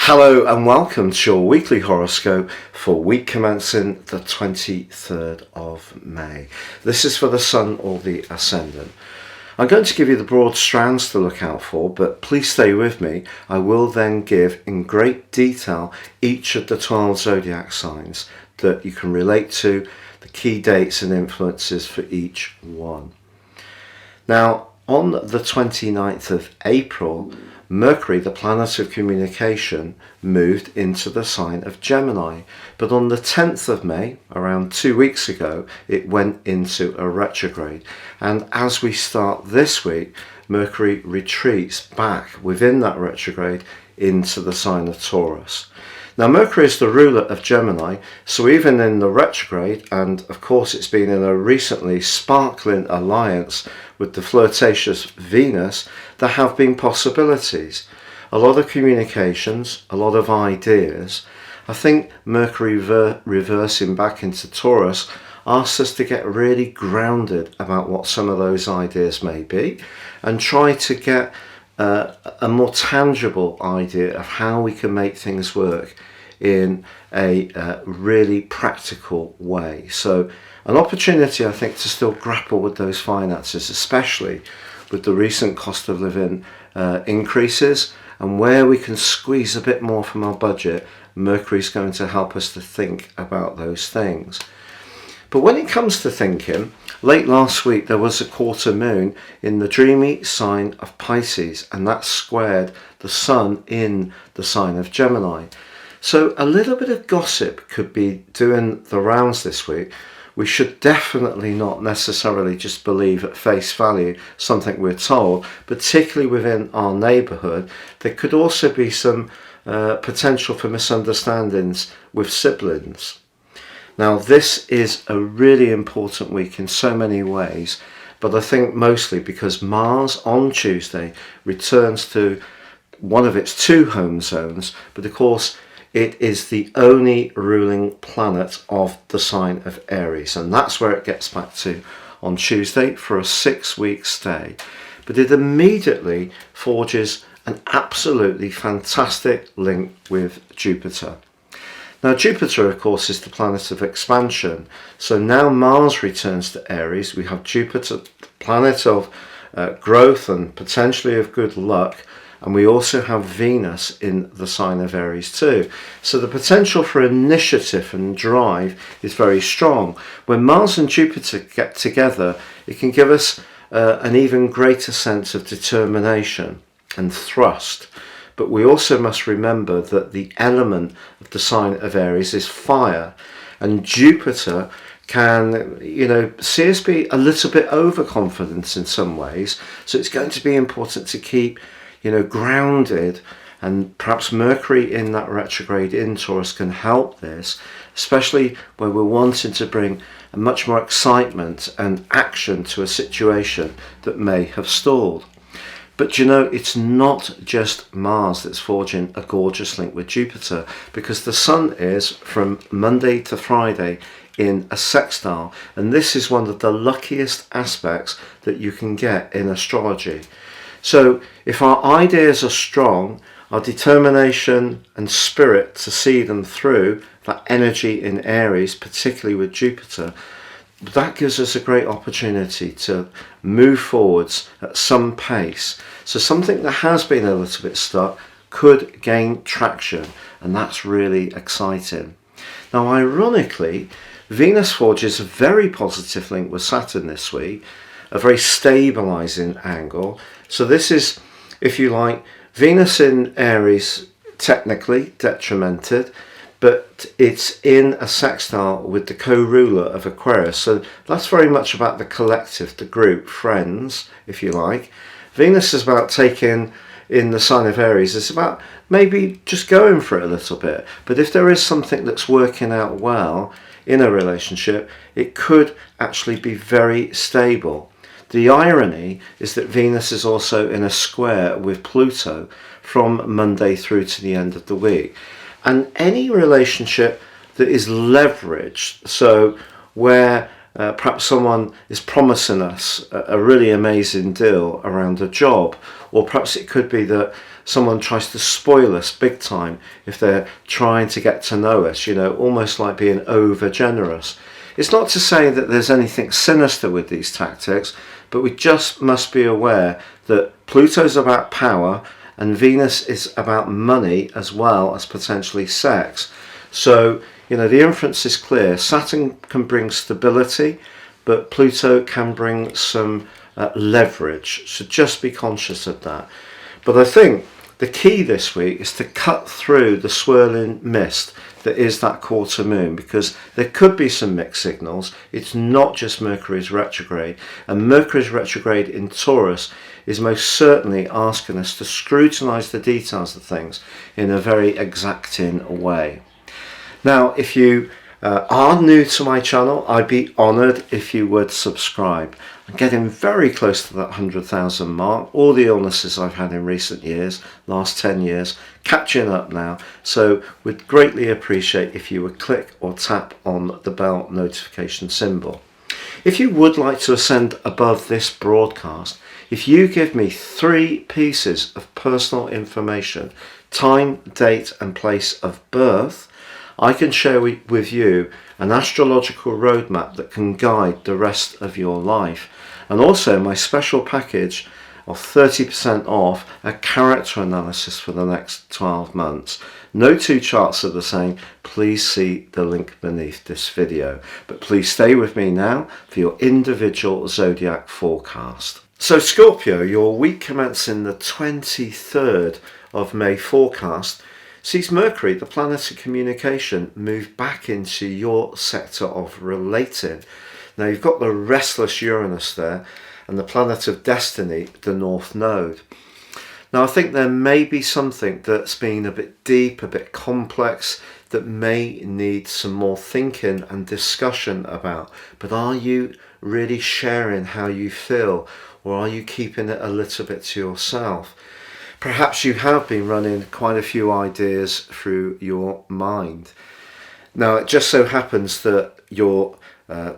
Hello and welcome to your weekly horoscope for week commencing the 23rd of May. This is for the Sun or the Ascendant. I'm going to give you the broad strands to look out for, but please stay with me. I will then give in great detail each of the 12 zodiac signs that you can relate to, the key dates and influences for each one. Now, on the 29th of April, Mercury, the planet of communication, moved into the sign of Gemini. But on the 10th of May, around 2 weeks ago, it went into a retrograde. And as we start this week, Mercury retreats back within that retrograde into the sign of Taurus. Now, Mercury is the ruler of Gemini, so even in the retrograde, and of course it's been in a recently sparkling alliance with the flirtatious Venus, there have been possibilities. A lot of communications, a lot of ideas. I think Mercury reversing back into Taurus asks us to get really grounded about what some of those ideas may be and try to get a more tangible idea of how we can make things work in a really practical way. So an opportunity, I think, to still grapple with those finances, especially with the recent cost of living increases, and where we can squeeze a bit more from our budget. Mercury's going to help us to think about those things. But when it comes to thinking, late last week there was a quarter moon in the dreamy sign of Pisces, and that squared the Sun in the sign of Gemini. So a little bit of gossip could be doing the rounds this week. We should definitely not necessarily just believe at face value something we're told, particularly within our neighbourhood. There could also be some potential for misunderstandings with siblings. Now, this is a really important week in so many ways, but I think mostly because Mars on Tuesday returns to one of its two home zones, but of course it is the only ruling planet of the sign of Aries, and that's where it gets back to on Tuesday for a 6-week stay. But it immediately forges an absolutely fantastic link with Jupiter. Now, Jupiter, of course, is the planet of expansion. So now Mars returns to Aries. We have Jupiter, the planet of growth and potentially of good luck. And we also have Venus in the sign of Aries too. So the potential for initiative and drive is very strong. When Mars and Jupiter get together, it can give us an even greater sense of determination and thrust. But we also must remember that the element of the sign of Aries is fire, and Jupiter can, see us be a little bit overconfident in some ways. So it's going to be important to keep, grounded, and perhaps Mercury in that retrograde in Taurus can help this, especially where we're wanting to bring a much more excitement and action to a situation that may have stalled. But it's not just Mars that's forging a gorgeous link with Jupiter, because the Sun is, from Monday to Friday, in a sextile, and this is one of the luckiest aspects that you can get in astrology. So if our ideas are strong, our determination and spirit to see them through, that energy in Aries, particularly with Jupiter, that gives us a great opportunity to move forwards at some pace. So something that has been a little bit stuck could gain traction, and that's really exciting. Now, ironically, Venus forges a very positive link with Saturn this week, a very stabilizing angle. So this is, if you like, Venus in Aries, technically detrimented, but it's in a sextile with the co-ruler of Aquarius. So that's very much about the collective, the group, friends, if you like. Venus is about taking in the sign of Aries. It's about maybe just going for it a little bit. But if there is something that's working out well in a relationship, it could actually be very stable. The irony is that Venus is also in a square with Pluto from Monday through to the end of the week. And any relationship that is leveraged, so where Perhaps someone is promising us a really amazing deal around a job, or perhaps it could be that someone tries to spoil us big time if they're trying to get to know us, almost like being over generous. It's not to say that there's anything sinister with these tactics, but we just must be aware that Pluto's about power and Venus is about money as well as potentially sex. So, the inference is clear. Saturn can bring stability, but Pluto can bring some leverage. So just be conscious of that. But I think the key this week is to cut through the swirling mist that is that quarter moon, because there could be some mixed signals. It's not just Mercury's retrograde, and Mercury's retrograde in Taurus is most certainly asking us to scrutinize the details of things in a very exacting way. Now, if you are new to my channel, I'd be honoured if you would subscribe. I'm getting very close to that 100,000 mark. All the illnesses I've had in recent years, last 10 years, catching up now. So we'd greatly appreciate if you would click or tap on the bell notification symbol. If you would like to ascend above this broadcast, if you give me 3 pieces of personal information, time, date and place of birth, I can share with you an astrological roadmap that can guide the rest of your life, and also my special package of 30% off a character analysis for the next 12 months. No 2 charts are the same. Please see the link beneath this video. But please stay with me now for your individual zodiac forecast. So Scorpio, your week commencing the 23rd of May forecast sees Mercury, the planet of communication, move back into your sector of relating. Now you've got the restless Uranus there and the planet of destiny, the North Node. Now I think there may be something that's been a bit deep, a bit complex, that may need some more thinking and discussion about. But are you really sharing how you feel, or are you keeping it a little bit to yourself? Perhaps you have been running quite a few ideas through your mind. Now, it just so happens that your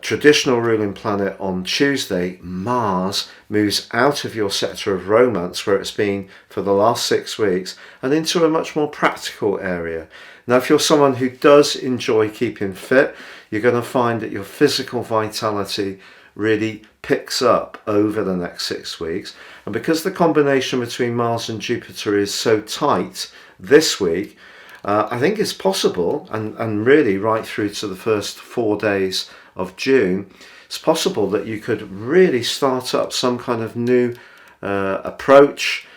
traditional ruling planet on Tuesday, Mars, moves out of your sector of romance, where it's been for the last 6 weeks, and into a much more practical area. Now, if you're someone who does enjoy keeping fit, you're going to find that your physical vitality really picks up over the next 6 weeks. And because the combination between Mars and Jupiter is so tight this week, I think it's possible, and really right through to the first 4 days of June, it's possible that you could really start up some kind of new approach,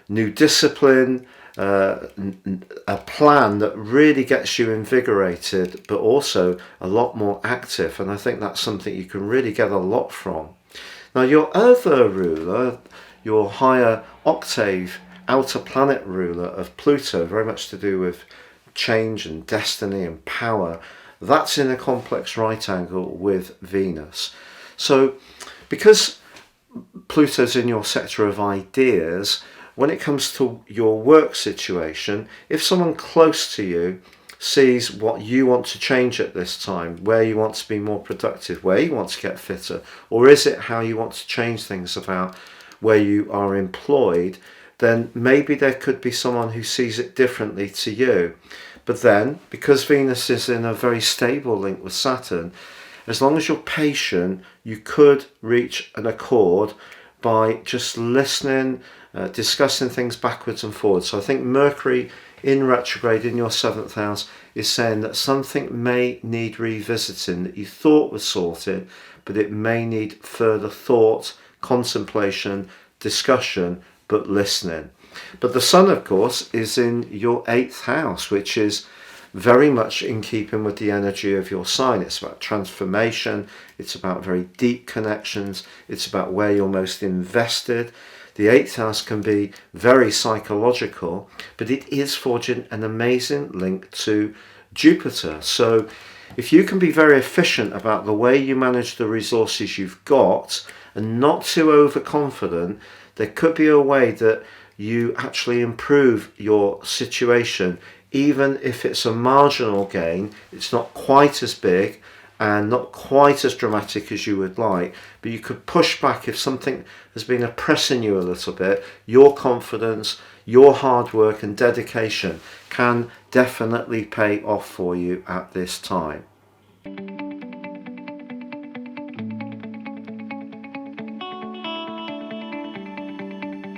new discipline, a plan that really gets you invigorated, but also a lot more active. And I think that's something you can really get a lot from. Now, your other ruler, your higher octave outer planet ruler of Pluto, very much to do with change and destiny and power, that's in a complex right angle with Venus. So because Pluto's in your sector of ideas, when it comes to your work situation, if someone close to you sees what you want to change at this time, where you want to be more productive, where you want to get fitter, or is it how you want to change things about where you are employed, then maybe there could be someone who sees it differently to you. But then, because Venus is in a very stable link with Saturn, as long as you're patient, you could reach an accord by just listening, discussing things backwards and forwards. So I think Mercury in retrograde in your 7th house is saying that something may need revisiting that you thought was sorted, but it may need further thought, contemplation, discussion, but listening. But the Sun, of course, is in your 8th house, which is very much in keeping with the energy of your sign. It's about transformation, it's about very deep connections, it's about where you're most invested. The 8th house can be very psychological, but it is forging an amazing link to Jupiter. So if you can be very efficient about the way you manage the resources you've got and not too overconfident, there could be a way that you actually improve your situation, even if it's a marginal gain. It's not quite as big and not quite as dramatic as you would like, but you could push back if something has been oppressing you a little bit. Your confidence, your hard work and dedication can definitely pay off for you at this time.